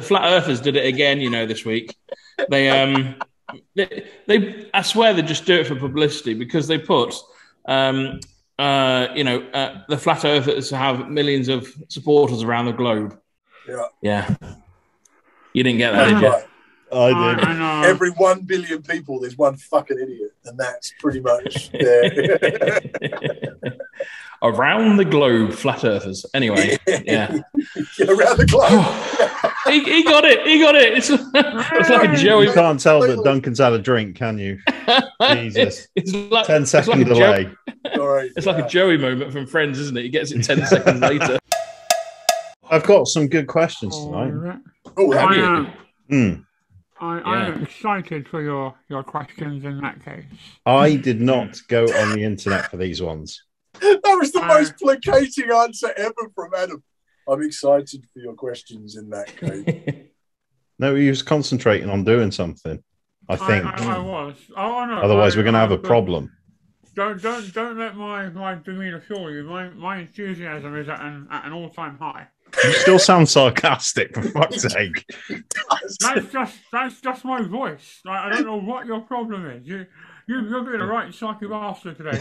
flat earthers did it again, this week. They I swear they just do it for publicity because they put the flat earthers have millions of supporters around the globe. Yeah. You didn't get that, did you? I did. I know. Every 1 billion people, there's one fucking idiot, and that's pretty much there. Around the globe, flat earthers. Anyway, yeah. Around the globe. he got it. He got it. It's like a Joey. You can't tell that Duncan's had a drink, can you? Jesus. It's like 10-second delay. It's like a Joey moment from Friends, isn't it? He gets it 10 seconds later. I've got some good questions tonight. I'm excited for your questions in that case. I did not go on the internet for these ones. That was the most placating answer ever from Adam. I'm excited for your questions in that case. No, he was concentrating on doing something, I think. I was. Oh, no. Otherwise, we're going to have a problem. Don't let my demeanour fool you. My enthusiasm is at an all-time high. You still sound sarcastic, for fuck's sake. That's just my voice. I don't know what your problem is. You're being a right psycho bastard today.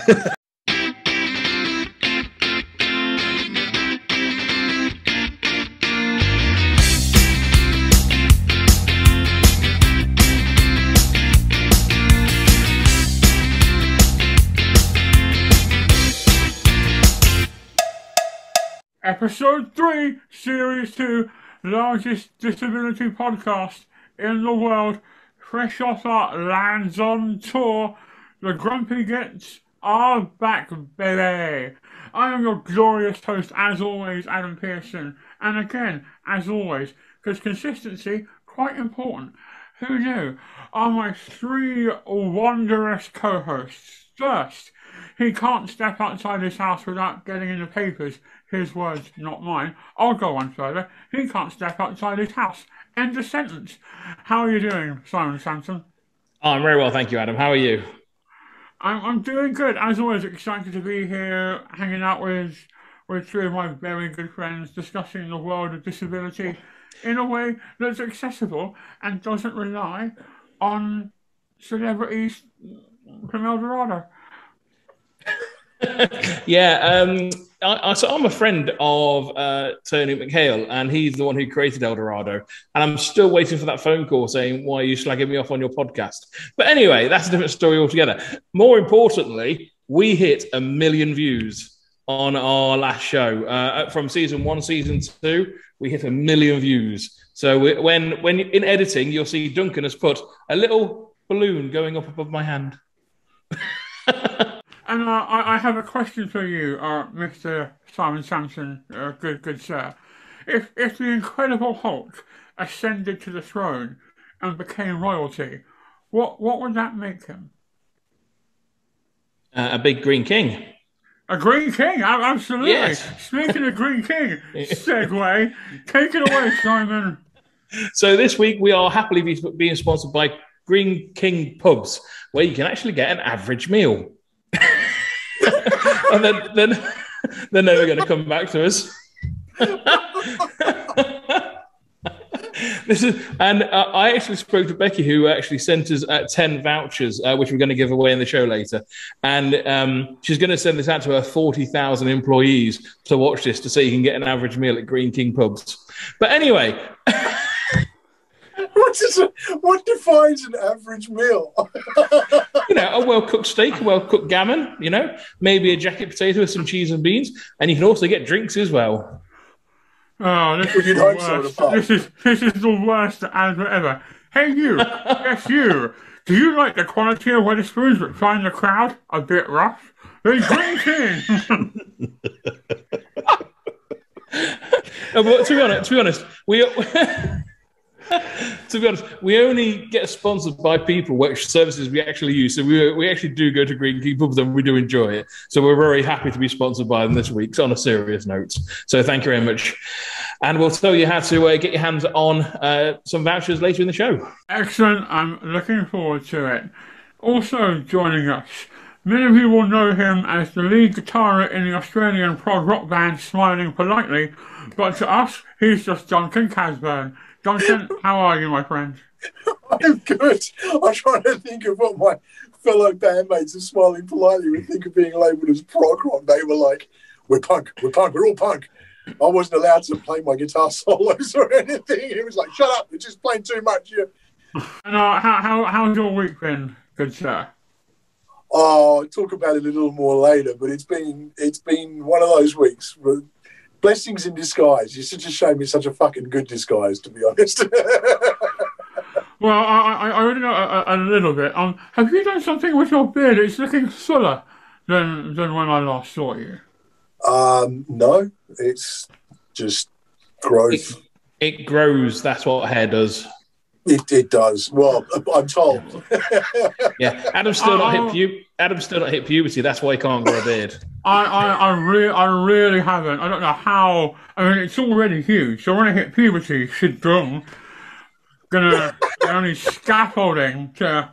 Episode 3, Series 2, largest disability podcast in the world, fresh off our Lands on Tour. The Grumpy Gits are back, baby. I am your glorious host, as always, Adam Pearson. And again, as always, because consistency, quite important. Who knew? Are my 3 wondrous co-hosts. First, he can't step outside his house without getting in the papers. His words, not mine. I'll go on further. He can't step outside his house. End of sentence. How are you doing, Simon Sampson? Oh, I'm very well, thank you, Adam. How are you? I'm doing good. As always, excited to be here, hanging out with 3 of my very good friends, discussing the world of disability in a way that's accessible and doesn't rely on celebrities from El Dorado. Yeah, so I'm a friend of Tony McHale, and he's the one who created El Dorado. And I'm still waiting for that phone call saying, why are you slagging me off on your podcast? But anyway, that's a different story altogether. More importantly, we hit 1 million views on our last show. From season 1, season 2, we hit 1 million views. So when in editing, you'll see Duncan has put a little balloon going up above my hand. And I have a question for you, Mr. Simon Sampson, good sir. If the Incredible Hulk ascended to the throne and became royalty, what would that make him? A big green king. A green king, absolutely. Yes. Speaking of green king, segue. Take it away, Simon. So this week we are happily being sponsored by Green King Pubs, where you can actually get an average meal. And then they're never going to come back to us. I actually spoke to Becky, who actually sent us 10 vouchers, which we're going to give away in the show later. And she's going to send this out to her 40,000 employees to watch this to see you can get an average meal at Green King Pubs. But anyway. What defines an average meal? A well-cooked steak, a well-cooked gammon, maybe a jacket potato with some cheese and beans, and you can also get drinks as well. Oh, this is the worst. This is the worst advert ever. Hey, you. Yes, you. Do you like the quality of Wetherspoons but find the crowd a bit rough? Then Green King. To be honest, we only get sponsored by people which services we actually use. So we actually do go to Green King Pubs and we do enjoy it. So we're very happy to be sponsored by them this week, on a serious note. So thank you very much. And we'll tell you how to get your hands on some vouchers later in the show. Excellent. I'm looking forward to it. Also joining us, many of you will know him as the lead guitarist in the Australian prog rock band Smiling Politely, but to us, he's just Duncan Casburn. Duncan, how are you, my friend? I'm good. I'm trying to think of what my fellow bandmates are smiling politely would think of being labelled as prog rock. They were like, we're punk, we're all punk. I wasn't allowed to play my guitar solos or anything. It was like, shut up, you're just playing too much. And how's your week been, good sir? Oh, I'll talk about it a little more later, but it's been one of those weeks. Blessings in disguise. It's such a shame it's such a fucking good disguise, to be honest. Well, I already know a little bit. Have you done something with your beard? It's looking fuller than when I last saw you. No, it's just growth. It grows. That's what hair does. It does. Well, I'm told. Yeah, Adam's still not hit puberty. That's why he can't grow a beard. I really haven't. I don't know how. I mean, it's already huge. So when I hit puberty, shit done. Gonna only scaffolding to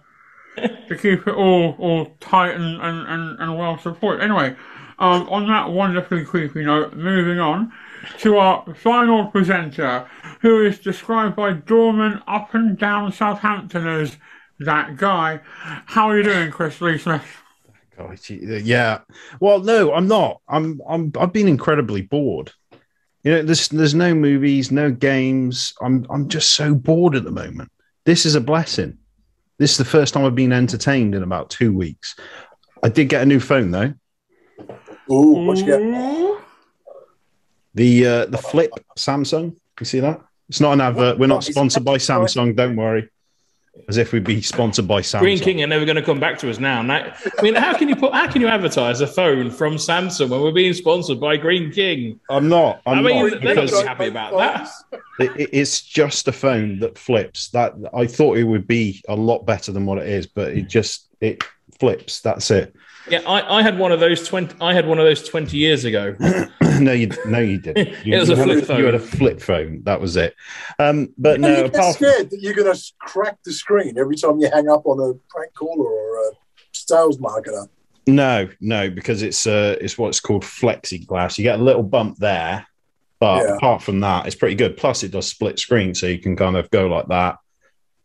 keep it all tight and well supported. Anyway, on that wonderfully creepy note, moving on to our final presenter, who is described by Dorman up and down Southampton as that guy. How are you doing, Chris Lee Smith? Yeah. Well, no, I'm not. I've been incredibly bored. You know, there's no movies, no games. I'm just so bored at the moment. This is a blessing. This is the first time I've been entertained in about 2 weeks. I did get a new phone though. Ooh, what you get? The Flip Samsung. You see that? It's not an advert. We're not sponsored by Samsung. Don't worry. As if we'd be sponsored by Samsung. Green King are never going to come back to us now. I mean, how can you advertise a phone from Samsung when we're being sponsored by Green King? I'm not. They're not going to be happy about that. It's just a phone that flips. That I thought it would be a lot better than what it is, but it flips. That's it. Yeah, I had one of those 20 years ago. No, you didn't. It was a flip phone. You had a flip phone. That was it. But no, you get scared that you're going to crack the screen every time you hang up on a prank caller or a sales marketer. No, because it's what's called flexiglass. You get a little bump there, but apart from that, it's pretty good. Plus, it does split screen, so you can kind of go like that,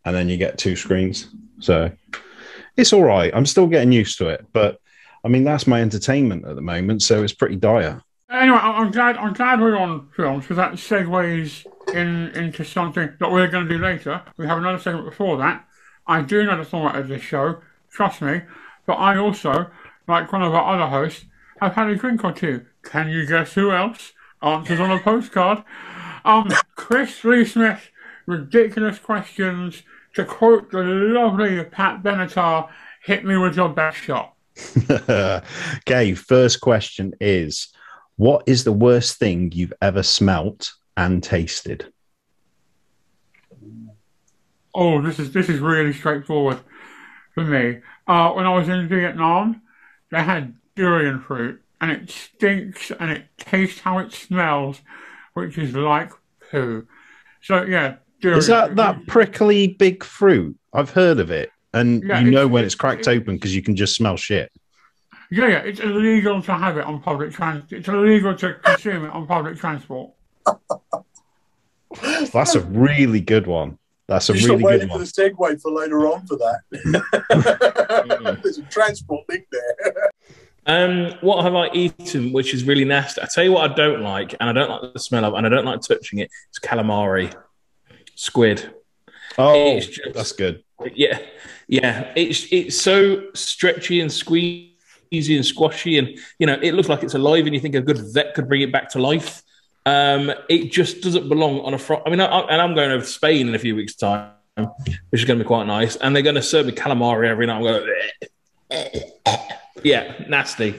and then you get two screens. So it's all right. I'm still getting used to it, but I mean that's my entertainment at the moment, so it's pretty dire. Anyway, I'm glad we're on films because that segues into something that we're going to do later. We have another segment before that. I do know the format of this show, trust me, but I also, like one of our other hosts, have had a drink or two. Can you guess who else? Answers on a postcard. Chris Lee Smith, ridiculous questions. To quote the lovely Pat Benatar, hit me with your best shot. Okay, first question is, what is the worst thing you've ever smelt and tasted? Oh, this is really straightforward for me. When I was in Vietnam, they had durian fruit, and it stinks and it tastes how it smells, which is like poo. So yeah, durian. Is that prickly big fruit? I've heard of it, and you know when it's cracked open because you can just smell shit. Yeah, it's illegal to have it on public transport. It's illegal to consume it on public transport. That's a really good one. That's a really good one. You're waiting for the segue for later on for that. There's a transport link there. What have I eaten which is really nasty? I tell you what I don't like, and I don't like the smell of, and I don't like touching it. It's calamari, squid. Oh, that's good. Yeah. It's so stretchy and squeezy and squashy, and it looks like it's alive, and you think a good vet could bring it back to life. It just doesn't belong on a front. I mean, I'm going over to Spain in a few weeks' time, which is going to be quite nice, and they're going to serve me calamari every night. I'm going, yeah, nasty.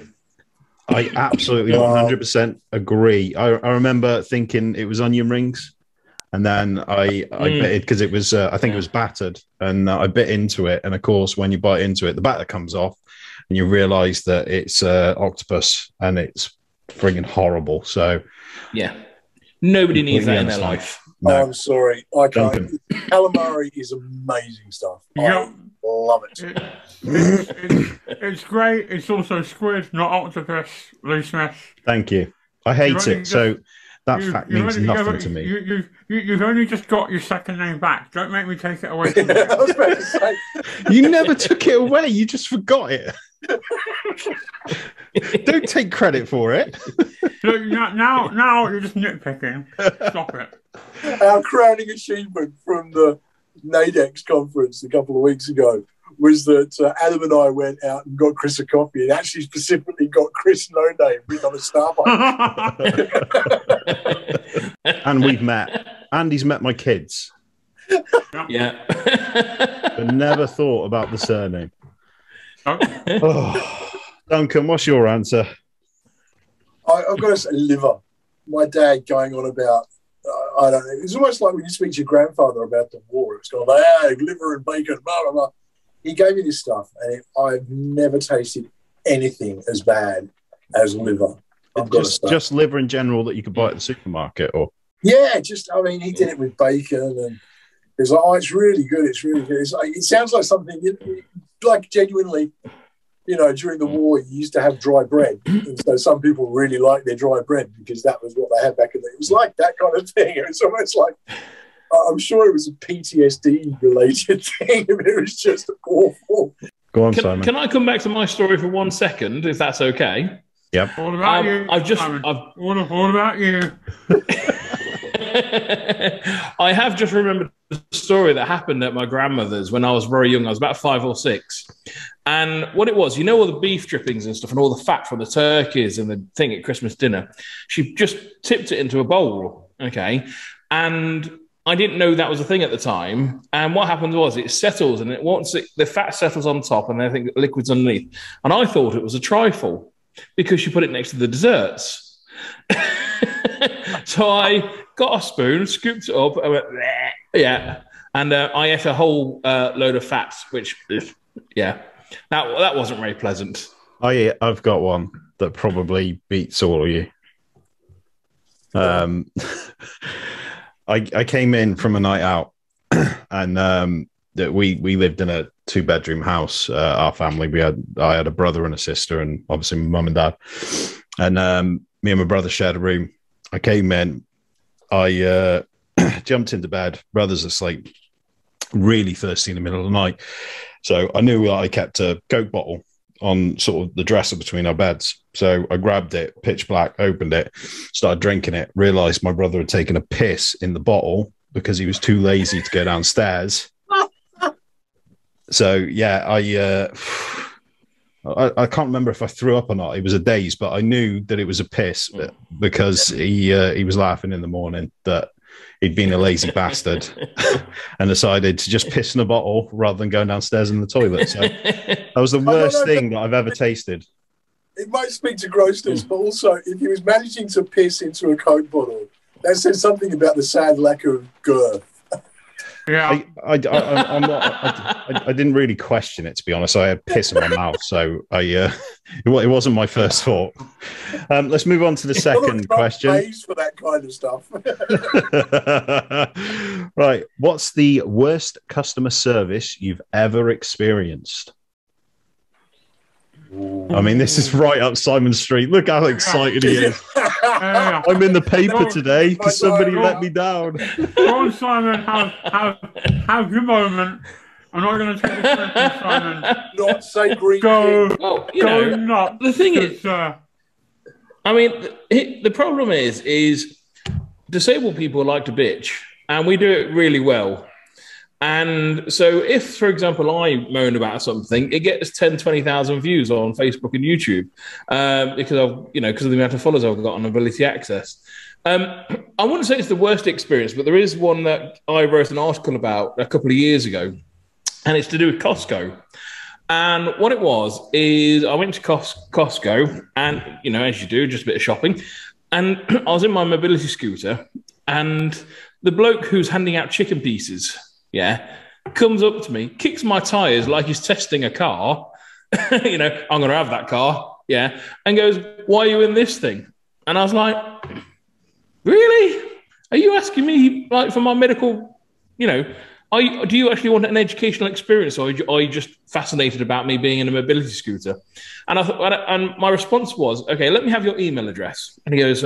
I absolutely 100% agree. I remember thinking it was onion rings, and then I bit it because it was I think it was battered, and I bit into it, and of course when you bite into it, the batter comes off, and you realise that it's octopus, and it's frigging horrible. So yeah, nobody needs that in their life. No. I'm sorry, I can't. Calamari is amazing stuff. Yeah. I love it. It's great. It's also squid, not octopus, Lee Smith. Thank you. I hate it. So That fact means nothing to me. You've only just got your second name back. Don't make me take it away from you. I was about to say. You never took it away. You just forgot it. Don't take credit for it. Look, now you're just nitpicking. Stop it. Our crowning achievement from the NADEX conference a couple of weeks ago was that Adam and I went out and got Chris a coffee and actually specifically got Chris No Name written on a Starbucks. And we've met. Andy's met my kids. Yeah. But never thought about the surname. Oh. Duncan, what's your answer? I've got to say liver. My dad going on about, I don't know, it's almost like when you speak to your grandfather about the war. It's going like, liver and bacon, blah, blah, blah. He gave me this stuff, and I've never tasted anything as bad as liver. Just liver in general that you could buy at the supermarket, or yeah, I mean, he did it with bacon, and it's like, it's really good. It's really good. It's like, it sounds like something like genuinely. During the war, you used to have dry bread, and so some people really liked their dry bread because that was what they had back in the. It was like that kind of thing. It was almost like. I'm sure it was a PTSD-related thing, but it was just awful. Go on, Simon. Can I come back to my story for 1 second, if that's okay? Yep. All about you. All about you. I have just remembered a story that happened at my grandmother's when I was very young. I was about 5 or 6. And what it was, all the beef drippings and stuff and all the fat from the turkeys and the thing at Christmas dinner, she just tipped it into a bowl, okay? And I didn't know that was a thing at the time. And what happens was it settles, and the fat settles on top, and I think the liquid's underneath. And I thought it was a trifle because she put it next to the desserts. So I got a spoon, scooped it up, I went, yeah. And I ate a whole load of fats, which, yeah, that wasn't very pleasant. I've got one that probably beats all of you. I came in from a night out, and we lived in a 2-bedroom house. Our family, I had a brother and a sister, and obviously my mum and dad. And me and my brother shared a room. I came in, I jumped into bed. Brother's asleep, really thirsty in the middle of the night. So I knew I kept a Coke bottle on sort of the dresser between our beds. So I grabbed it, pitch black, opened it, started drinking it, realised my brother had taken a piss in the bottle because he was too lazy to go downstairs. So, yeah, I can't remember if I threw up or not. It was a daze, but I knew that it was a piss because he was laughing in the morning that he'd been a lazy bastard and decided to just piss in a bottle rather than going downstairs in the toilet. So that was the worst thing that I've ever tasted. It might speak to grossness, but also if he was managing to piss into a Coke bottle, that says something about the sad lack of girth. Yeah, I didn't really question it, to be honest. I had piss in my mouth, so it wasn't my first thought. Let's move on to the second question. Pays for that kind of stuff. Right, what's the worst customer service you've ever experienced? I mean, this is right up Simon Street. Look how excited he is. I'm in the paper today because somebody let me down. Go on, Simon. Have your moment. I'm not going to take this from Simon. Not say green. Go. Well, go nuts. The thing is, I mean, the problem is disabled people like to bitch, and we do it really well. And so if, for example, I moan about something, it gets 10, 20,000 views on Facebook and YouTube because of the amount of followers I've got on Ability Access. I wouldn't say it's the worst experience, but there is one that I wrote an article about a couple of years ago, and it's to do with Costco. And what it was is I went to Costco and, as you do, just a bit of shopping. And I was in my mobility scooter, and the bloke who's handing out chicken pieces, comes up to me, kicks my tyres like he's testing a car. I'm going to have that car, and goes, "Why are you in this thing?" And I was like, "Really? Are you asking me like for my medical? Do you actually want an educational experience, or are you just fascinated about me being in a mobility scooter?" And I thought, and my response was, "Okay, let me have your email address." And he goes,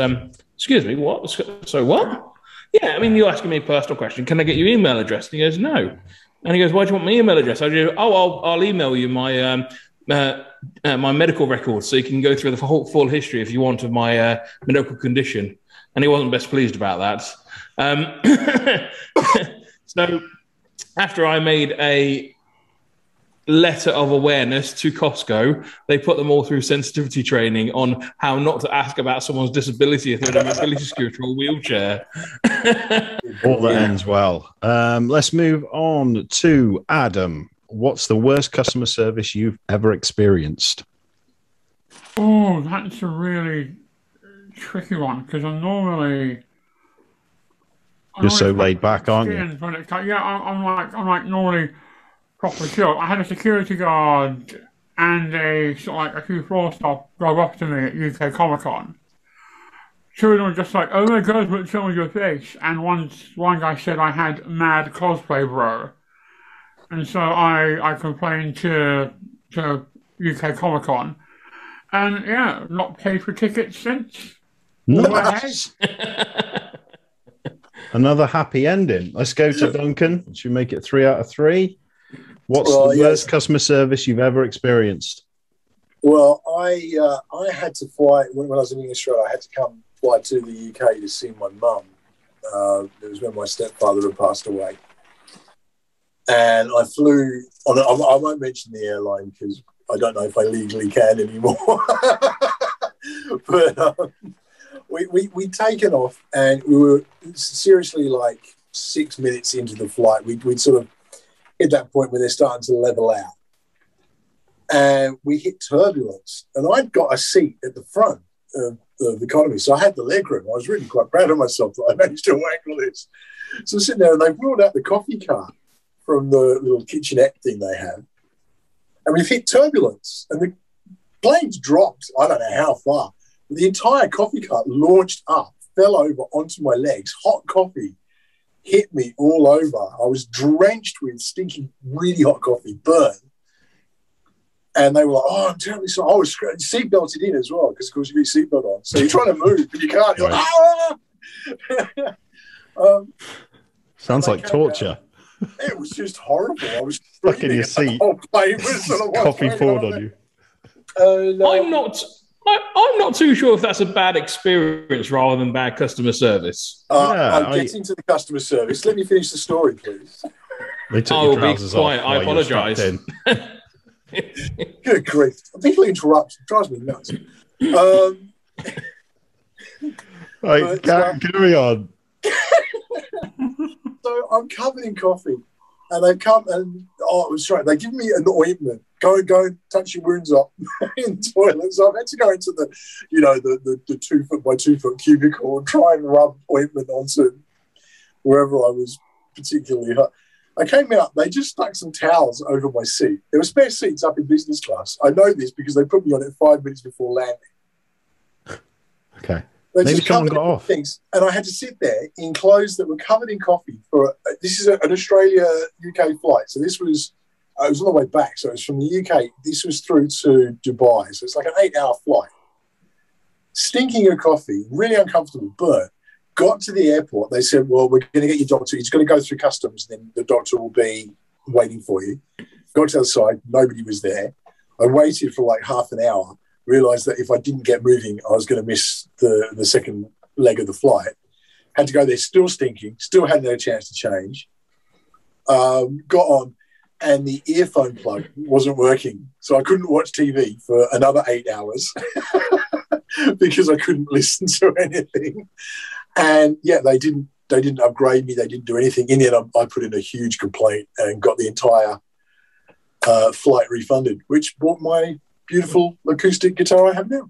excuse me, what? So what? Yeah, I mean, you're asking me a personal question. Can I get your email address? And he goes, no. And he goes, why do you want my email address? I go, I'll email you my my medical records so you can go through the full history if you want of my medical condition. And he wasn't best pleased about that. So after I made a letter of awareness to Costco, they put them all through sensitivity training on how not to ask about someone's disability if they're in a mobility scooter or wheelchair. All that ends well. Let's move on to Adam. What's the worst customer service you've ever experienced? Oh, that's a really tricky one because I'm normally so laid back, aren't you? I'm like normally proper chill. I had a security guard and a few floor staff drove up to me at UK Comic Con. Two of them were just like, "Oh my God, what's wrong with your face?" And one guy said I had mad cosplay bro. And so I complained to UK Comic Con, and yeah, not paid for tickets since. Nice. Another happy ending. Let's go to Duncan. Should we make it 3 out of 3? What's the worst customer service you've ever experienced? Well, I had to fly when I was in Australia. I had to fly to the UK to see my mum. It was when my stepfather had passed away. And I flew on. I won't mention the airline because I don't know if I legally can anymore. But we'd taken off, and we were seriously like 6 minutes into the flight. We'd sort of hit that point where they're starting to level out, and we hit turbulence. And I'd got a seat at the front of the economy, so I had the leg room. I was really quite proud of myself that I managed to wangle this. So I'm sitting there, and they've rolled out the coffee cart from the little kitchenette thing they have. And we've hit turbulence, and the plane's dropped, I don't know how far. The entire coffee cart launched up, fell over onto my legs. Hot coffee hit me all over. I was drenched with stinking, really hot coffee, burn. And they were like, "Oh, I'm terribly sorry." I was seatbelted in as well, because, of course, you get your seatbelt on. So you're trying to move, but you can't. You're like, "Ah!" Sounds like torture. It was just horrible. I was stuck in your seat. Coffee poured on you. I'm not too sure if that's a bad experience rather than bad customer service. I'm getting to the customer service. Let me finish the story, please. They took your trousers off. I apologise. Good grief. People interrupt. It drives me nuts. Carry on. So I'm covered in coffee, and they've come and it was right. They give me an ointment. Go and touch your wounds up in the toilet. So I've had to go into the 2 foot by 2 foot cubicle and try and rub ointment onto wherever I was particularly hurt. I came out. They just stuck some towels over my seat. There were spare seats up in business class. I know this because they put me on it 5 minutes before landing. Okay. They Maybe just someone got off. Things, and I had to sit there in clothes that were covered in coffee for. This is an Australia-UK flight, so this was. I was on the way back, so it was from the UK. This was through to Dubai, so it's like an 8-hour flight. Stinking of coffee, really uncomfortable, but got to the airport. They said, "Well, we're going to get your doctor. He's going to go through customs, and then the doctor will be waiting for you." Got to the other side, nobody was there. I waited for like half an hour. Realised that if I didn't get moving, I was going to miss the second leg of the flight. Had to go there, still stinking, still hadn't had a chance to change. Got on, and the earphone plug wasn't working, so I couldn't watch TV for another 8 hours because I couldn't listen to anything. And yeah, they didn't upgrade me. They didn't do anything. In the end, I put in a huge complaint and got the entire flight refunded, which bought my beautiful acoustic guitar I have now.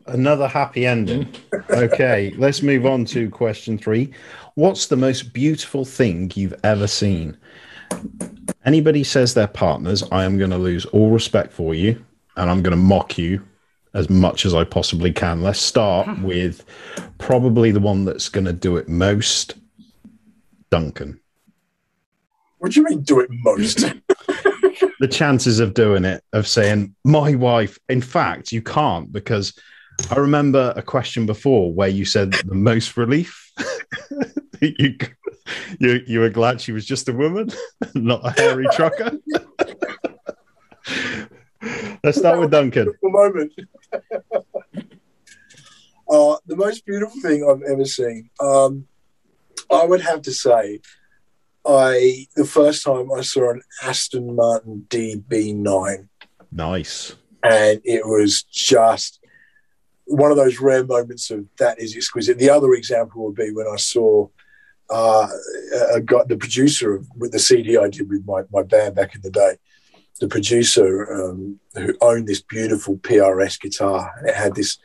Another happy ending. Okay, let's move on to question 3. What's the most beautiful thing you've ever seen? Anybody says they're partners, I am going to lose all respect for you, and I'm going to mock you as much as I possibly can. Let's start with probably the one that's going to do it most, Duncan. What do you mean do it most? The chances of doing it, of saying, my wife, in fact, you can't, because I remember a question before where you said the most relief. you were glad she was just a woman, not a hairy trucker. Let's start with Duncan. Moment. The most beautiful thing I've ever seen. I would have to say, the first time I saw an Aston Martin DB9. Nice. And it was just one of those rare moments of that is exquisite. The other example would be when I saw the producer with the CD I did with my band back in the day. The producer who owned this beautiful PRS guitar, and it had this,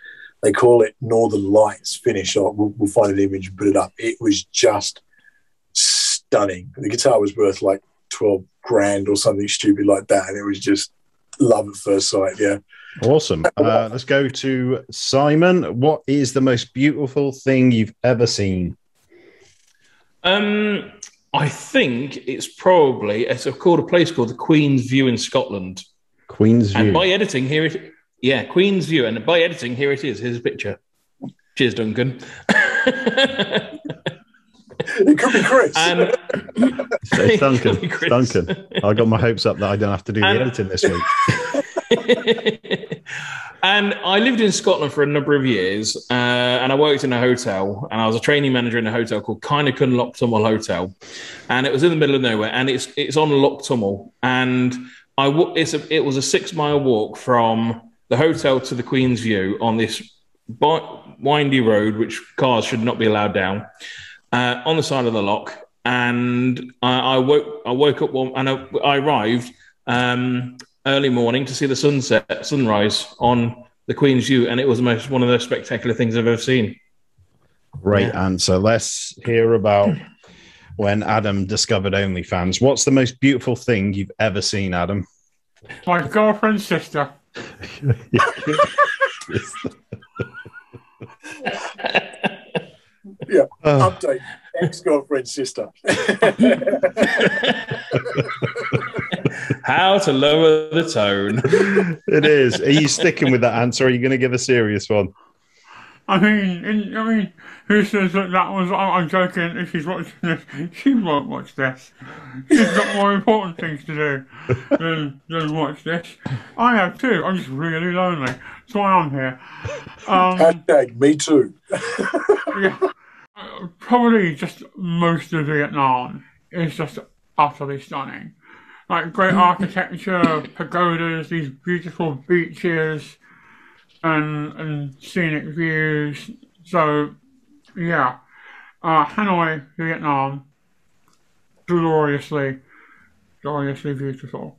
they call it Northern Lights finish. We'll find an image and put it up. It was just stunning. The guitar was worth like 12 grand or something stupid like that, and it was just love at first sight. Yeah. Awesome. Let's go to Simon. What is the most beautiful thing you've ever seen? I think it's probably it's called a place called the Queen's View in Scotland. Queen's View. And by editing here, Queen's View, and by editing here it is. Here's a picture. Cheers, Duncan. It could be Chris. It's Duncan. Duncan. I got my hopes up that I don't have to do the editing this week. And I lived in Scotland for a number of years, and I worked in a hotel, and I was a training manager in a hotel called Kinacon Loch Tummel Hotel, and it was in the middle of nowhere, and it's on Loch Tummel, and it was a 6-mile walk from the hotel to the Queen's View on this windy road, which cars should not be allowed down, on the side of the loch. And I woke up and I arrived early morning to see the sunrise on the Queen's View, and it was one of the most spectacular things I've ever seen. Great answer. Let's hear about when Adam discovered OnlyFans. What's the most beautiful thing you've ever seen, Adam? My girlfriend's sister. Yeah. Update. Ex-girlfriend's sister. How to lower the tone. It is. Are you sticking with that answer, or are you going to give a serious one? I mean, who says that was? I'm joking. If she's watching this, she won't watch this. She's got more important things to do than watch this. I have too. I'm just really lonely. That's why I'm here. Hashtag me too. Yeah. Probably just most of Vietnam is just utterly stunning. Like great architecture, pagodas, these beautiful beaches, and scenic views. So, yeah, Hanoi, Vietnam, gloriously beautiful.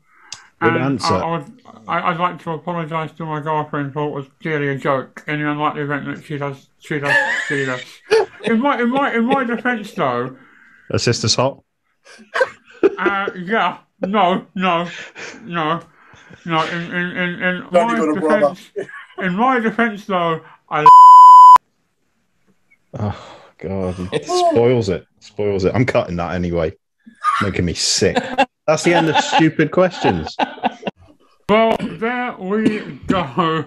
Good answer. I'd like to apologise to my girlfriend for what was clearly a joke in the unlikely event that she does see this. In my defence, though, her sister's hot. Yeah, no. In my defence, though, Oh God, it spoils it. I'm cutting that anyway. Making me sick. That's the end of stupid questions. Well, there we go.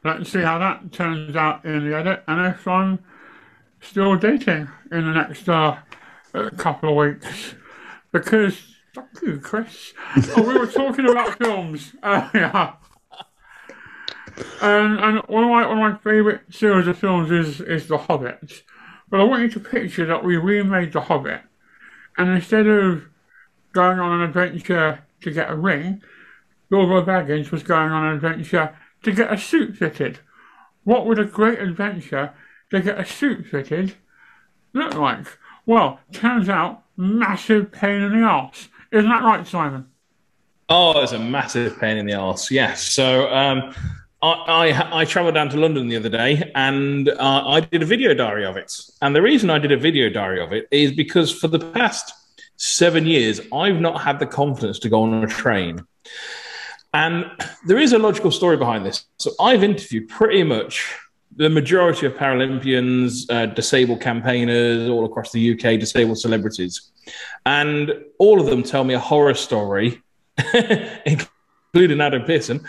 Let's see how that turns out in the edit, and if I'm still dating in the next couple of weeks, because fuck you, Chris. We were talking about films earlier, and one of my favourite series of films is The Hobbit. But I want you to picture that we remade The Hobbit, and instead of going on an adventure to get a ring, Bilbo Baggins was going on an adventure to get a suit fitted. What would a great adventure to get a suit fitted look like? Well, turns out, massive pain in the arse. Isn't that right, Simon? Oh, it's a massive pain in the arse, yes. So I travelled down to London the other day, and I did a video diary of it. And the reason I did a video diary of it is because for the past 7 years, I've not had the confidence to go on a train. And there is a logical story behind this. So I've interviewed pretty much the majority of Paralympians, disabled campaigners all across the UK, disabled celebrities. And all of them tell me a horror story, including Adam Pearson.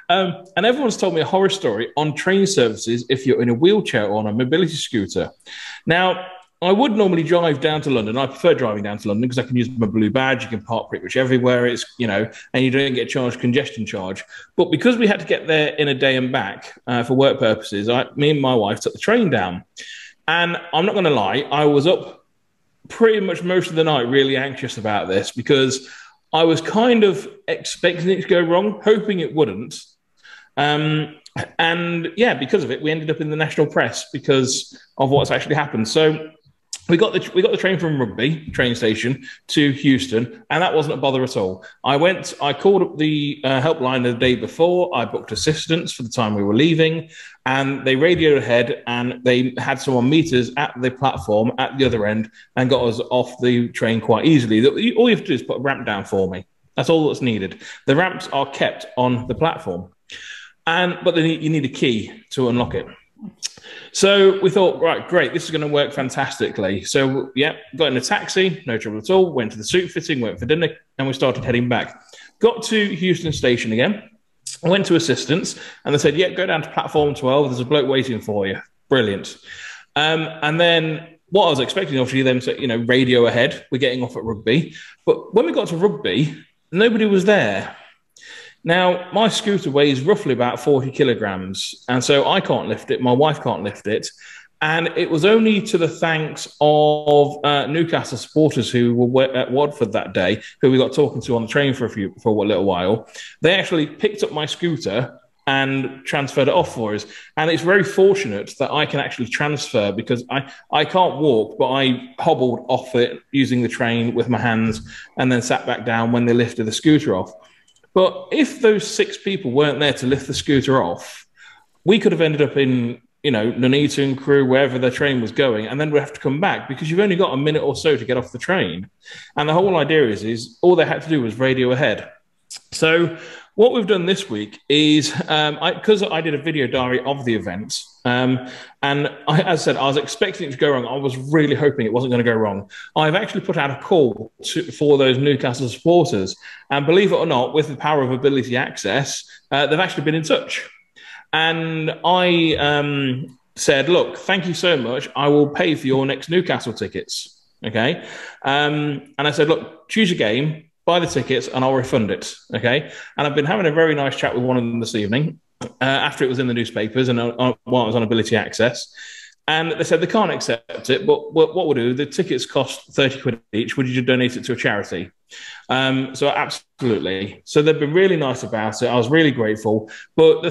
And everyone's told me a horror story on train services if you're in a wheelchair or on a mobility scooter. Now, I would normally drive down to London. I prefer driving down to London because I can use my blue badge. You can park pretty much everywhere. It's, and you don't get charged congestion charge. But because we had to get there in a day and back for work purposes, me and my wife took the train down. And I'm not going to lie, I was up pretty much most of the night really anxious about this because I was kind of expecting it to go wrong, hoping it wouldn't. And yeah, because of it, we ended up in the national press because of what's actually happened. So we got the train from Rugby train station to Houston, and that wasn't a bother at all. I called up the helpline the day before. I booked assistance for the time we were leaving, and they radioed ahead, and they had someone meet us at the platform at the other end and got us off the train quite easily. All you have to do is put a ramp down for me. That's all that's needed. The ramps are kept on the platform, but then you need a key to unlock it. So we thought, right, great, this is going to work fantastically. So, yeah, got in a taxi, no trouble at all, went to the suit fitting, went for dinner, and we started heading back. Got to Houston Station again, I went to assistance, and they said, yeah, go down to platform 12, there's a bloke waiting for you. Brilliant. And then what I was expecting, obviously, them to, radio ahead, we're getting off at Rugby. But when we got to Rugby, nobody was there. Now, my scooter weighs roughly about 40 kilograms, and so I can't lift it. My wife can't lift it. And it was only to the thanks of Newcastle supporters who were at Watford that day, who we got talking to on the train for a little while. They actually picked up my scooter and transferred it off for us. And it's very fortunate that I can actually transfer because I can't walk, but I hobbled off it using the train with my hands and then sat back down when they lifted the scooter off. But if those 6 people weren't there to lift the scooter off, we could have ended up in, Nuneaton, Crewe, wherever the train was going, and then we'd have to come back because you've only got a minute or so to get off the train. And the whole idea is all they had to do was radio ahead. So what we've done this week is, because I did a video diary of the event, and as I said, I was expecting it to go wrong. I was really hoping it wasn't going to go wrong. I've actually put out a call for those Newcastle supporters, and believe it or not, with the power of ability access, they've actually been in touch. And I said, look, thank you so much. I will pay for your next Newcastle tickets. Okay. And I said, look, choose a game, buy the tickets, and I'll refund it. Okay. And I've been having a very nice chat with one of them this evening after it was in the newspapers and while it was on ability access. And they said they can't accept it, but what we'll do, the tickets cost 30 quid each. Would you donate it to a charity? So absolutely. So they've been really nice about it. I was really grateful. But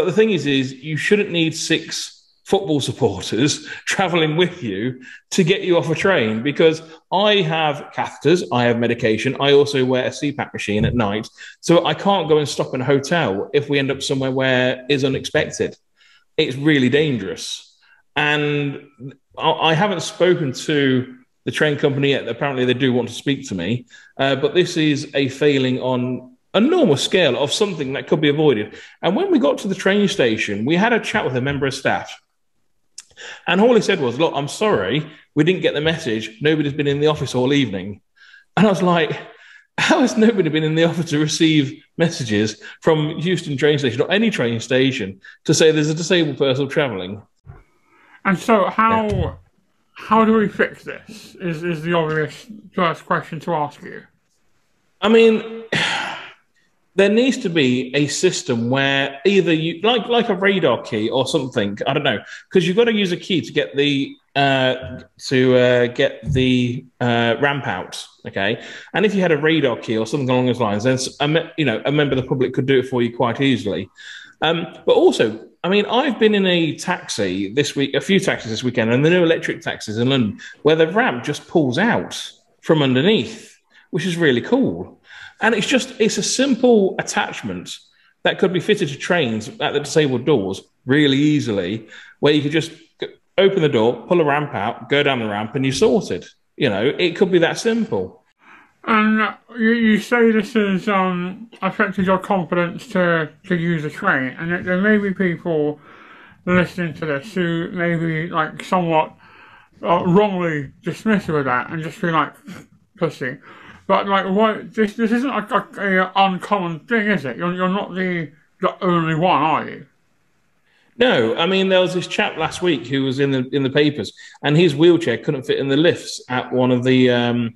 the thing is you shouldn't need 6 football supporters traveling with you to get you off a train, because I have catheters, I have medication, I also wear a CPAP machine at night, so I can't go and stop in a hotel if we end up somewhere where it's unexpected. It's really dangerous. And I haven't spoken to the train company yet. Apparently they do want to speak to me, but this is a failing on a normal scale of something that could be avoided. And when we got to the train station, we had a chat with a member of staff. And all he said was, look, I'm sorry, we didn't get the message. Nobody's been in the office all evening. And I was like, how has nobody been in the office to receive messages from Houston train station or any train station to say there's a disabled person travelling? And so how do we fix this is the obvious first question to ask you. I mean, there needs to be a system where either you, like a radar key or something, I don't know, because you've got to use a key to get the ramp out, okay? And if you had a radar key or something along those lines, then a member of the public could do it for you quite easily. But also, I mean, I've been in a taxi this week, a few taxis this weekend, and the new electric taxis in London, where the ramp just pulls out from underneath, which is really cool. And it's a simple attachment that could be fitted to trains at the disabled doors really easily, where you could just open the door, pull a ramp out, go down the ramp, and you're sorted. It could be that simple. And you say this has affected your confidence to use a train, and there may be people listening to this who may be somewhat wrongly dismissive of that and just be like, pussy. But like, what? This isn't a uncommon thing, is it? You're not the only one, are you? No, I mean there was this chap last week who was in the papers, and his wheelchair couldn't fit in the lifts at one of the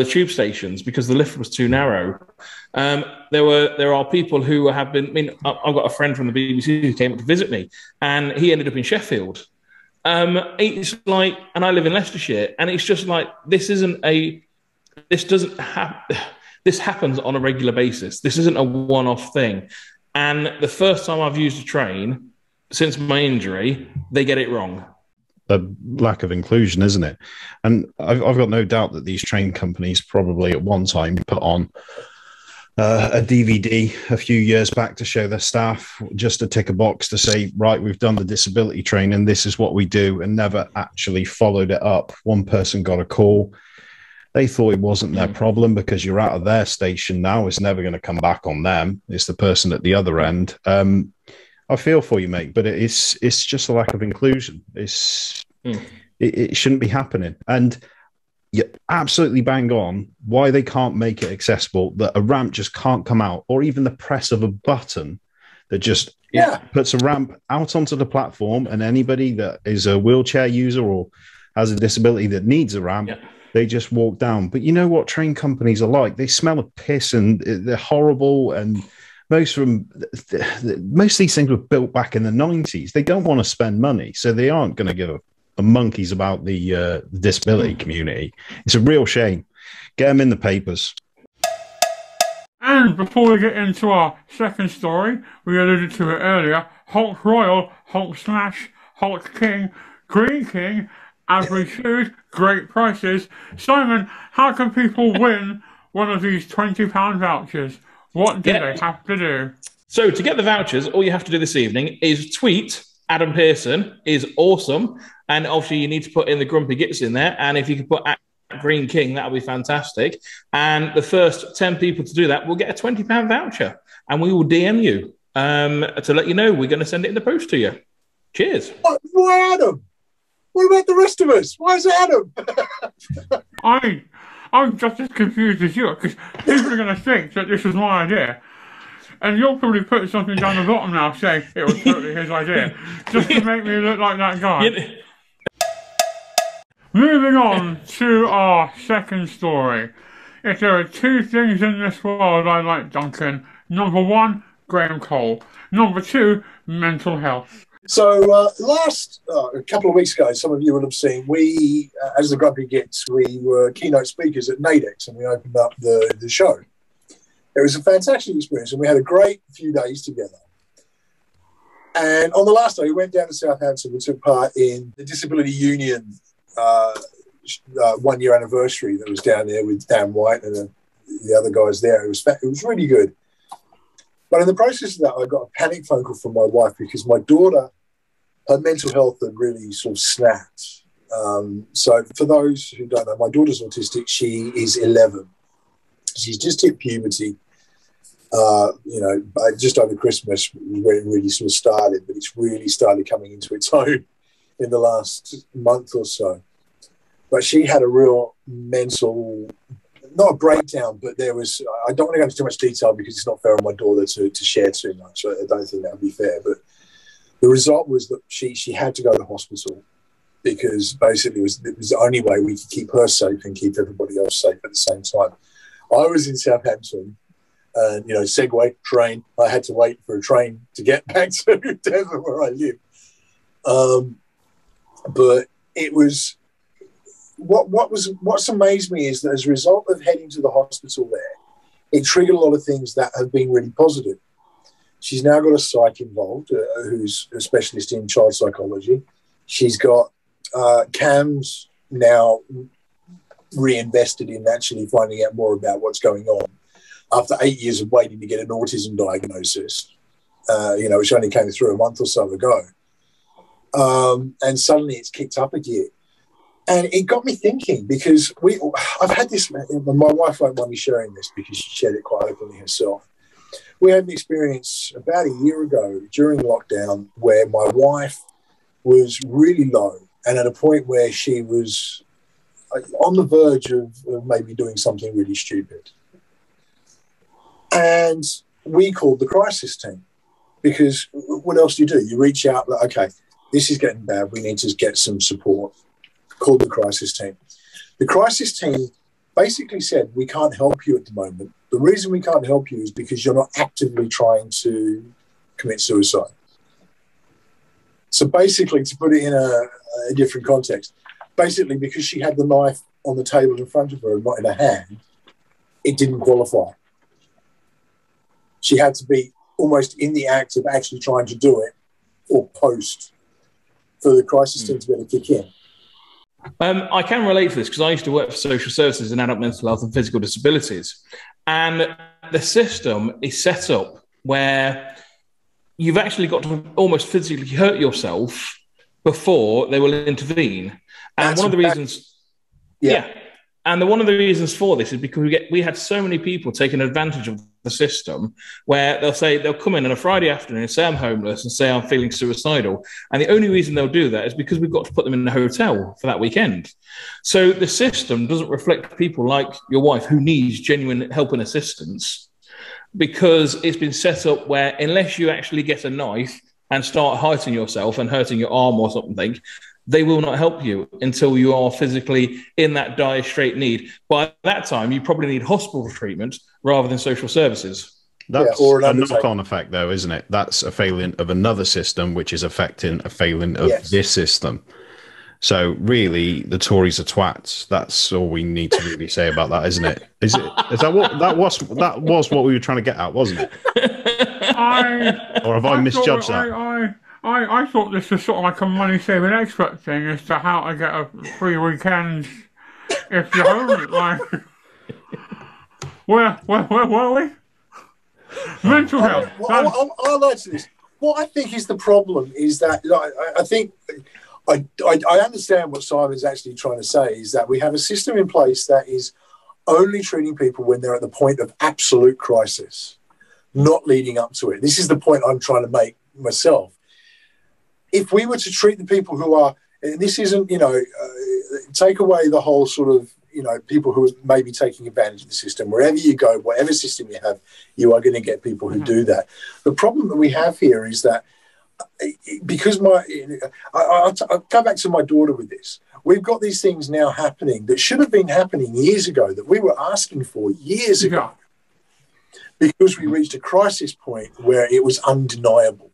tube stations because the lift was too narrow. There are people who have been. I mean, I've got a friend from the BBC who came up to visit me, and he ended up in Sheffield. It's like, and I live in Leicestershire, and it's just like this happens on a regular basis. This isn't a one-off thing. And the first time I've used a train since my injury, they get it wrong. The lack of inclusion, isn't it? And I've got no doubt that these train companies probably at one time put on a DVD a few years back to show their staff, just to tick a box to say, right, we've done the disability training, this is what we do, and never actually followed it up. One person got a call. They thought it wasn't their problem because you're out of their station now. It's never going to come back on them. It's the person at the other end. I feel for you, mate, but it's just a lack of inclusion. It shouldn't be happening. And you're absolutely bang on why they can't make it accessible, that a ramp just can't come out, or even the press of a button that just puts a ramp out onto the platform, and anybody that is a wheelchair user or has a disability that needs a ramp, they just walk down. But you know what train companies are like? They smell of piss and they're horrible, and most of these things were built back in the 90s. They don't want to spend money, so they aren't going to give a monkeys about the disability community. It's a real shame. Get them in the papers. And before we get into our second story, we alluded to it earlier, Hulk Royal, Hulk Smash, Hulk King, Green King, average food, great prices. Simon, how can people win one of these £20 vouchers? What do they have to do? So to get the vouchers, all you have to do this evening is tweet Adam Pearson is awesome. And obviously you need to put in the Grumpy Gits in there. And if you could put Green King, that would be fantastic. And the first 10 people to do that will get a £20 voucher. And we will DM you to let you know we're going to send it in the post to you. Cheers. Why Adam? What about the rest of us? Why is it Adam? I'm just as confused as you, because people are going to think that this was my idea. And you'll probably put something down the bottom now saying it was totally his idea, just to make me look like that guy. Moving on to our second story. If there are two things in this world I like, Duncan, number one, Graham Cole. Number two, mental health. So a couple of weeks ago, some of you will have seen, we, as the Grumpy Gits, we were keynote speakers at Nadex, and we opened up the show. It was a fantastic experience, and we had a great few days together. And on the last day, we went down to Southampton. We took part in the Disability Union 1 year anniversary that was down there with Dan White and the other guys there. It was really good. But in the process of that, I got a panic phone call from my wife because my daughter, her mental health had really sort of snapped. So for those who don't know, my daughter's autistic. She is 11. She's just hit puberty. Just over Christmas when it really sort of started, but it's really started coming into its own in the last month or so. But she had a real mental, not a breakdown, but there was, I don't want to go into too much detail because it's not fair on my daughter to share too much. I don't think that would be fair. But the result was that she had to go to hospital because basically it was the only way we could keep her safe and keep everybody else safe at the same time. I was in Southampton and, Segway, train. I had to wait for a train to get back to Devon where I live. But it was... What's amazed me is that as a result of heading to the hospital there, it triggered a lot of things that have been really positive. She's now got a psych involved, who's a specialist in child psychology. She's got CAMS now reinvested in actually finding out more about what's going on after 8 years of waiting to get an autism diagnosis, which only came through a month or so ago. And suddenly it's kicked up a gear. And it got me thinking because I've had this, my wife won't mind me sharing this because she shared it quite openly herself. We had an experience about a year ago during lockdown where my wife was really low and at a point where she was on the verge of maybe doing something really stupid. And we called the crisis team, because what else do? You reach out, like, okay, this is getting bad. We need to get some support. Called the crisis team. The crisis team basically said, we can't help you at the moment. The reason we can't help you is because you're not actively trying to commit suicide. So basically, to put it in a different context, basically because she had the knife on the table in front of her and not in her hand, it didn't qualify. She had to be almost in the act of actually trying to do it or post for the crisis team to be able to kick in. I can relate to this because I used to work for social services in adult mental health and physical disabilities. And the system is set up where you've actually got to almost physically hurt yourself before they will intervene. And one of the reasons... And one of the reasons for this is because we had so many people taking advantage of the system where they'll come in on a Friday afternoon and say, I'm homeless, and say, I'm feeling suicidal. And the only reason they'll do that is because we've got to put them in a hotel for that weekend. So the system doesn't reflect people like your wife who needs genuine help and assistance, because it's been set up where unless you actually get a knife and start hurting yourself and hurting your arm or something, they will not help you until you are physically in that dire straight need. By that time, you probably need hospital treatment rather than social services. That's a knock-on effect, though, isn't it? That's a failing of another system, which is affecting a failing of this system. So really, the Tories are twats. That's all we need to really say about that, isn't it? Is that what that was what we were trying to get at, wasn't it? Or have I misjudged that? I thought this was sort of like a money-saving expert thing as to how to get a free weekend if you're home. Like, where were we? Mental health. I'll add to this. What I think is the problem is that I think I understand what Simon's actually trying to say, is that we have a system in place that is only treating people when they're at the point of absolute crisis, not leading up to it. This is the point I'm trying to make myself. If we were to treat the people who are, and this isn't, take away the whole sort of, people who are maybe taking advantage of the system. Wherever you go, whatever system you have, you are going to get people who do that. The problem that we have here is that because I'll go back to my daughter with this. We've got these things now happening that should have been happening years ago, that we were asking for years ago, because we reached a crisis point where it was undeniable.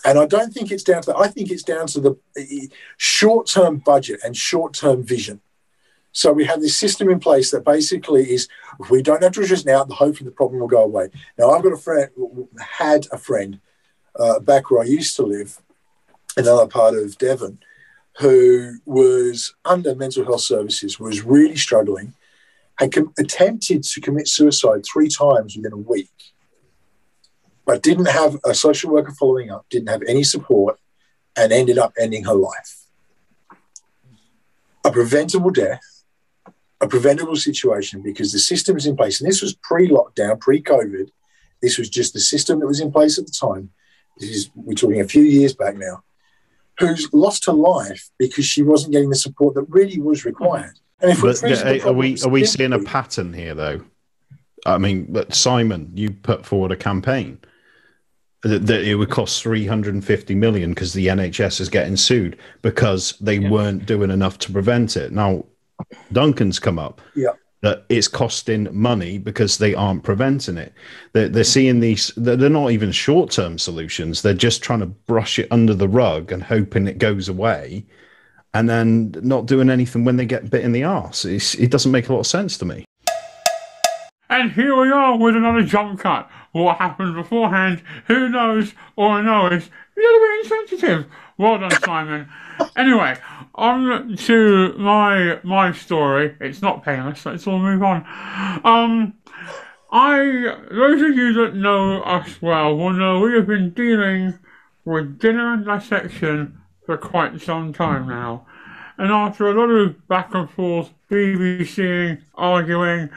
And I don't think it's down to that. I think it's down to the short-term budget and short-term vision. So we have this system in place that basically is, if we don't have to address now, hopefully the problem will go away. Now, I've got had a friend back where I used to live, another part of Devon, who was under mental health services, was really struggling, had attempted to commit suicide 3 times within a week, but didn't have a social worker following up, didn't have any support, and ended up ending her life. A preventable death, a preventable situation, because the system is in place. And this was pre-lockdown, pre-COVID. This was just the system that was in place at the time. We're talking a few years back now, who's lost her life because she wasn't getting the support that really was required. And if are we seeing a pattern here, though? I mean, but Simon, you put forward a campaign that it would cost 350 million because the NHS is getting sued because they weren't doing enough to prevent it. Now, Duncan's come up that it's costing money because they aren't preventing it. They're seeing these, they're not even short-term solutions. They're just trying to brush it under the rug and hoping it goes away, and then not doing anything when they get bit in the arse. It doesn't make a lot of sense to me. And here we are with another jump cut. What happened beforehand, who knows? All I know is a little bit insensitive. Well done, Simon. Anyway, on to my story. It's not painless. Let's all move on. Those of you that know us well will know we have been dealing with Dinner and Dissection for quite some time now. And after a lot of back and forth, BBCing, arguing,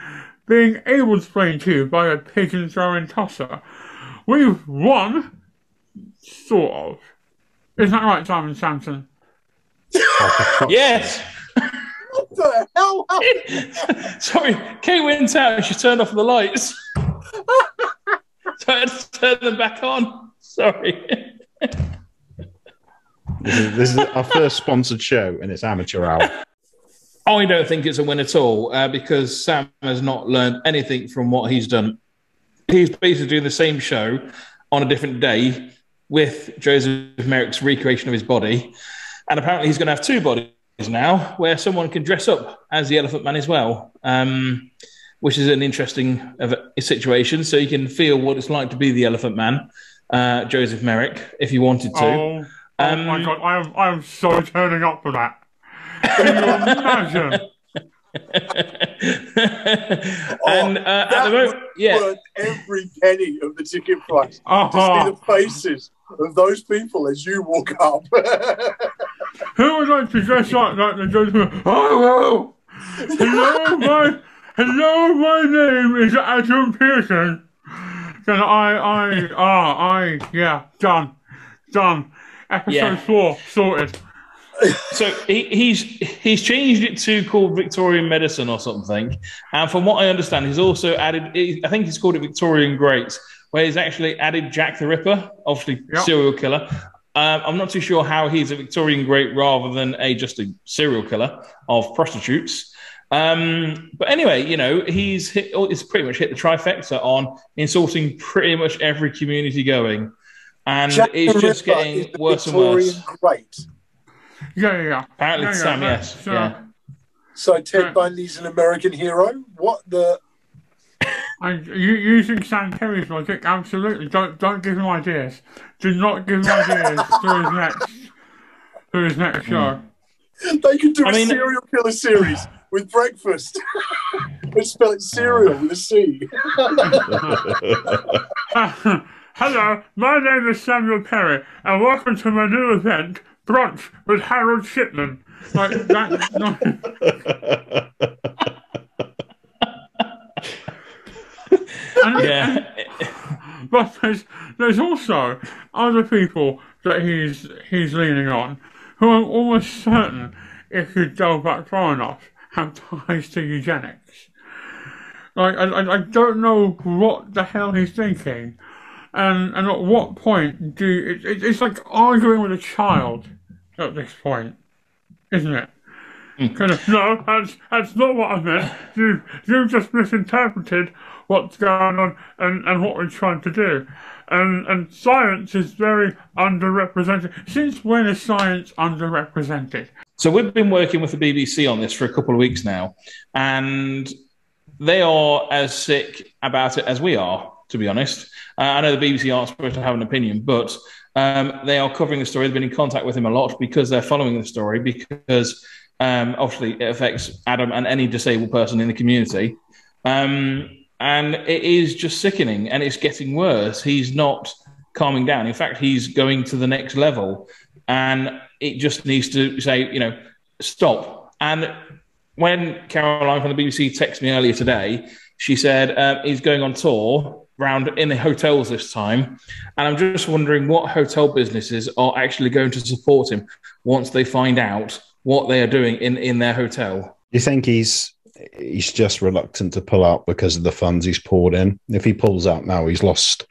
being able to explain to you by a pigeon-throwing tosser, we've won, sort of. Isn't that right, Simon Sampson? Yes. Sorry, Kate went out and she turned off the lights. So I had to turn them back on. Sorry. This is our first sponsored show, and it's amateur hour. I don't think it's a win at all because Sam has not learned anything from what he's done. He's basically doing the same show on a different day with Joseph Merrick's recreation of his body. And apparently he's going to have two bodies now where someone can dress up as the Elephant Man as well, which is an interesting situation. So you can feel what it's like to be the Elephant Man, Joseph Merrick, if you wanted to. Oh my God, I am so turning up for that. Can you imagine? And at the moment, worth every penny of the ticket price to see the faces of those people as you walk up. Who would like to dress like that? Oh, hello, my name is Adam Pearson. And yeah, done. Episode 4 sorted. So he's changed it to called Victorian Medicine or something, and from what I understand, he's also added. I think he's called it Victorian Greats, where he's actually added Jack the Ripper, obviously serial killer. I'm not too sure how he's a Victorian Great rather than just a serial killer of prostitutes. But anyway, you know, he's pretty much hit the trifecta on insulting pretty much every community going, and Jack it's just getting worse and worse. Great. Yeah. Apparently, Sam, yes. Yeah. So Ted Bundy's an American hero? What the? Using Sam Perry's logic, absolutely. Don't give him ideas. Do not give him ideas through his next show. They could do a serial killer series with breakfast. They spell it cereal with a C. Hello, my name is Samuel Perry, and welcome to my new event, Brunch with Harold Shipman. Like that. But there's also other people that he's leaning on who I'm almost certain, if you delve back far enough, have ties to eugenics. Like I don't know what the hell he's thinking, and at what point it's like arguing with a child at this point, isn't it? Kind of, no, that's not what I meant. You've just misinterpreted what's going on and what we're trying to do. And science is very underrepresented. Since when is science underrepresented? So we've been working with the BBC on this for a couple of weeks now, and they are as sick about it as we are, to be honest. I know the BBC aren't supposed to have an opinion, but they are covering the story. They've been in contact with him a lot because they're following the story, because obviously it affects Adam and any disabled person in the community. And it is just sickening, and it's getting worse. He's not calming down. In fact, he's going to the next level, and it just needs to say, you know, stop. And when Caroline from the BBC texted me earlier today, she said he's going on tour round in the hotels this time. And I'm just wondering what hotel businesses are actually going to support him once they find out what they are doing in their hotel. You think he's just reluctant to pull out because of the funds he's poured in? If he pulls out now, he's lost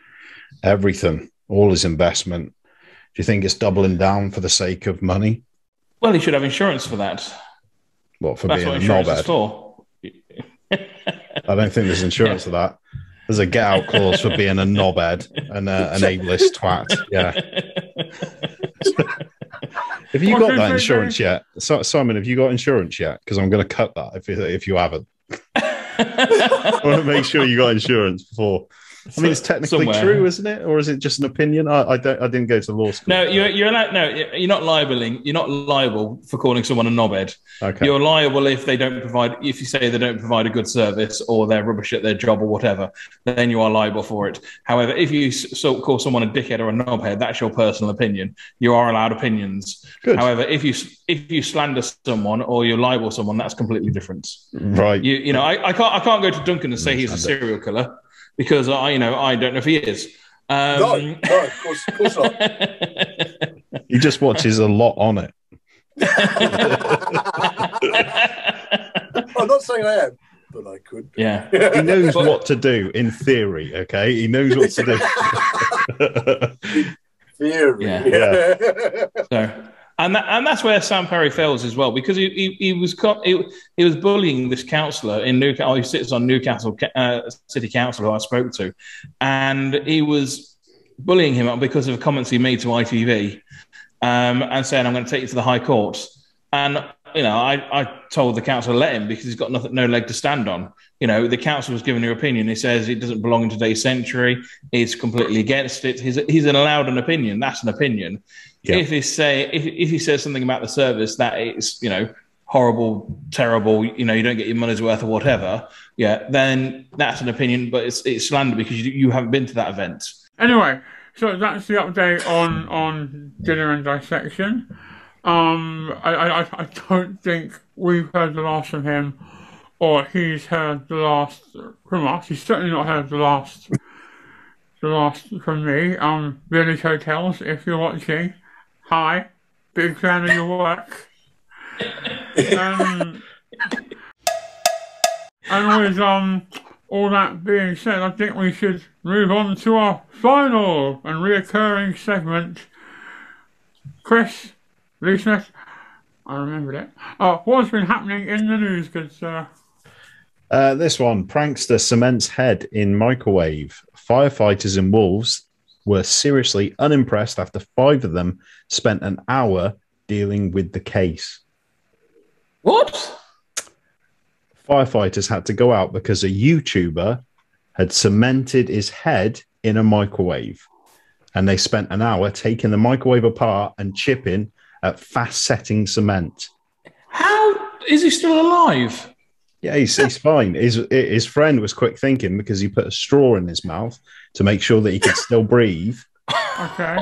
everything, all his investment. Do you think it's doubling down for the sake of money? Well, he should have insurance for that. What, for That's being what a insurance is knobhead? for. I don't think there's insurance for that. There's a get-out clause for being a knobhead and an ableist twat. Yeah. Have you got that insurance yet? Simon, have you got insurance yet? Because I'm going to cut that if you haven't. I want to make sure you got insurance before. I mean, it's technically true, isn't it? Or is it just an opinion? I didn't go to law school. No, you're allowed, no, you're not liable. You're not liable for calling someone a knobhead. Okay. You're liable if you say they don't provide a good service or they're rubbish at their job or whatever, then you are liable for it. However, if you call someone a dickhead or a knobhead, that's your personal opinion. You are allowed opinions. Good. However, if you slander someone or you libel someone, that's completely different. Right. You know, I can't go to Duncan and say he's a serial killer, because I don't know if he is. No, of course not. He just watches a lot on it. not saying I am, but I could be. Yeah. He knows what to do in theory, okay? He knows what to do. Theory. Yeah. So, and that's where Sam Perry fails as well, because he was bullying this councillor in Newcastle. He sits on Newcastle City Council, who I spoke to, and he was bullying him up because of comments he made to ITV, and saying, "I'm going to take you to the High Court." And I told the council to let him because he's got no leg to stand on. The council was giving their opinion. He says it doesn't belong in today's century. He's completely against it. He's allowed an opinion. That's an opinion. Yeah. If he says something about the service that it's horrible, terrible, you don't get your money's worth or whatever, then that's an opinion. But it's slander because you haven't been to that event. Anyway, so that's the update on Dinner and Dissection. I don't think we've heard the last from him, or he's heard the last from us. He's certainly not heard the last from me. Village Hotels, if you're watching, hi, big fan of your work. And with all that being said, I think we should move on to our final and reoccurring segment. Chris, Lee Smith, I remembered it. What's been happening in the news, good sir? This one, prankster cements head in microwave. Firefighters in Wolves were seriously unimpressed after 5 of them spent an hour dealing with the case. What? Firefighters had to go out because a YouTuber had cemented his head in a microwave. And they spent an hour taking the microwave apart and chipping at fast-setting cement. How is he still alive? Yeah, he's fine. His friend was quick thinking because he put a straw in his mouth to make sure that he could still breathe. Okay.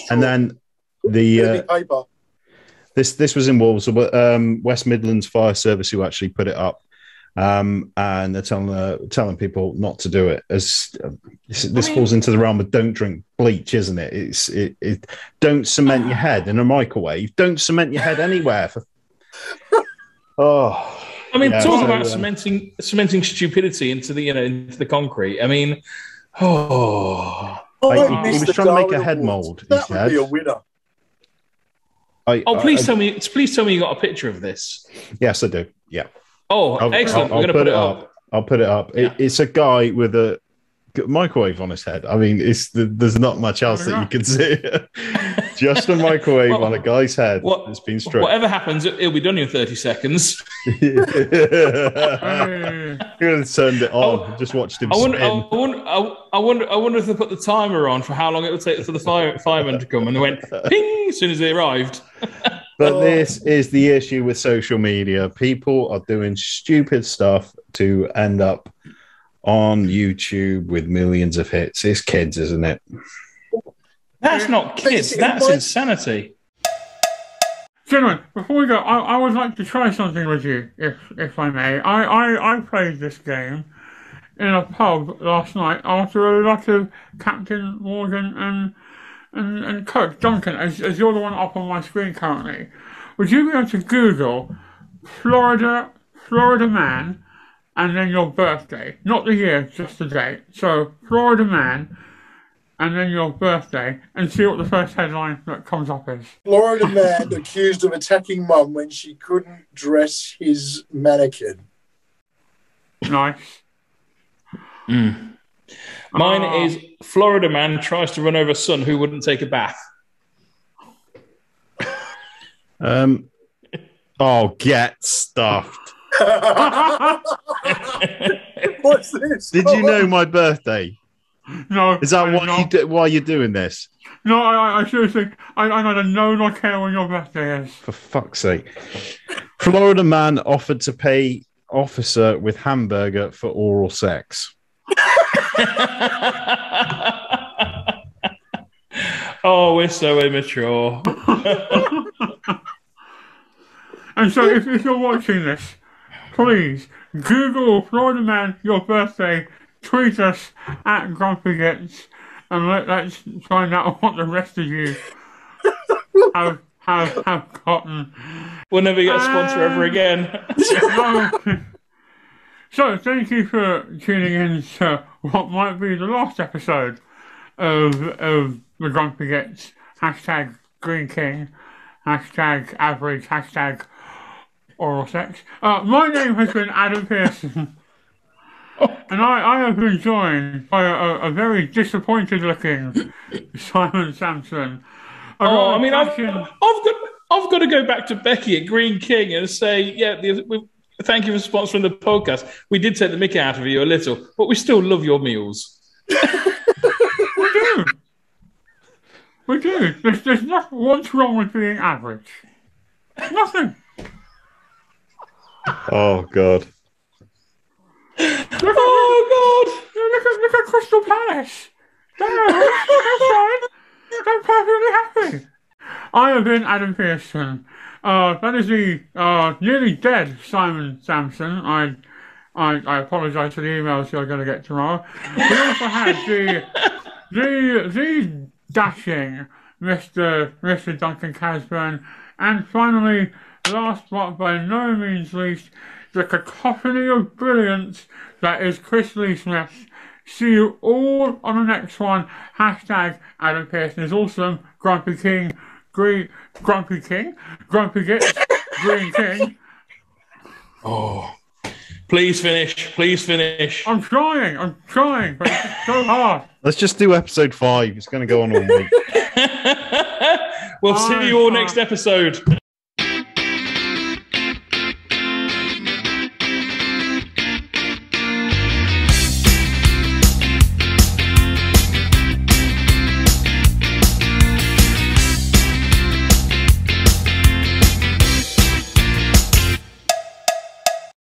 And then this was in Wolves, West Midlands Fire Service who actually put it up, and they're telling people not to do it. As this falls into the realm of don't drink bleach, isn't it? Don't cement your head in a microwave. Don't cement your head anywhere. Talk about cementing stupidity into the concrete. He was trying to make a head mold. That would be a winner. Please tell me you got a picture of this. Yes, I do. Yeah. Excellent. I'll put it up. I'll put it up. Yeah. It's a guy with a microwave on his head. There's not much else that you can see. Just a microwave on a guy's head. It's been struck. Whatever happens, it'll be done in 30 seconds. You could have turned it on. Just watched him spin. I wonder if they put the timer on for how long it would take for the firemen to come, and they went ping as soon as they arrived. But this is the issue with social media. People are doing stupid stuff to end up on YouTube with millions of hits. It's kids, isn't it? That's not kids. That's insanity. Gentlemen, before we go, I would like to try something with you, if I may. I played this game in a pub last night after a lot of Captain Morgan and Coach Duncan, as you're the one up on my screen currently. Would you be able to Google Florida man and then your birthday? Not the year, just the date. So Florida man and then your birthday, and see what the first headline that comes up is. Florida man accused of attacking mum when she couldn't dress his mannequin. Nice. Mine is Florida man tries to run over son who wouldn't take a bath. Get stuffed. What's this? Did you know my birthday? No. Is that why you're doing this? No, I seriously, I neither know nor care when your birthday is. For fuck's sake. Florida man offered to pay officer with hamburger for oral sex. Oh, we're so immature. And so if you're watching this, please Google Florida man your birthday, tweet us at Grumpy Gits, and let's find out what the rest of you have gotten We'll never get a sponsor ever again. So, thank you for tuning in to what might be the last episode of the Grumpy Gits. Hashtag Green King. Hashtag average. Hashtag oral sex. My name has been Adam Pearson. And I have been joined by a very disappointed looking Simon Sampson. I've got to go back to Becky at Green King and say, thank you for sponsoring the podcast. We did take the mickey out of you a little, but we still love your meals. We do. There's nothing. What's wrong with being average? Nothing. Oh, God. Look at Crystal Palace. They're fine. They're perfectly happy. I have been Adam Pearson. That is the nearly dead Simon Sampson. I apologise for the emails you're going to get tomorrow. We also had the dashing Mr. Duncan Casburn, and finally, last but by no means least, the cacophony of brilliance that is Chris Lee Smith. See you all on the next one. Hashtag Adam Pearson is awesome. Grumpy King, Grumpy Gits, Green King. Oh, please finish. I'm trying, but it's so hard. Let's just do episode 5. It's going to go on all week. We'll see you all next episode.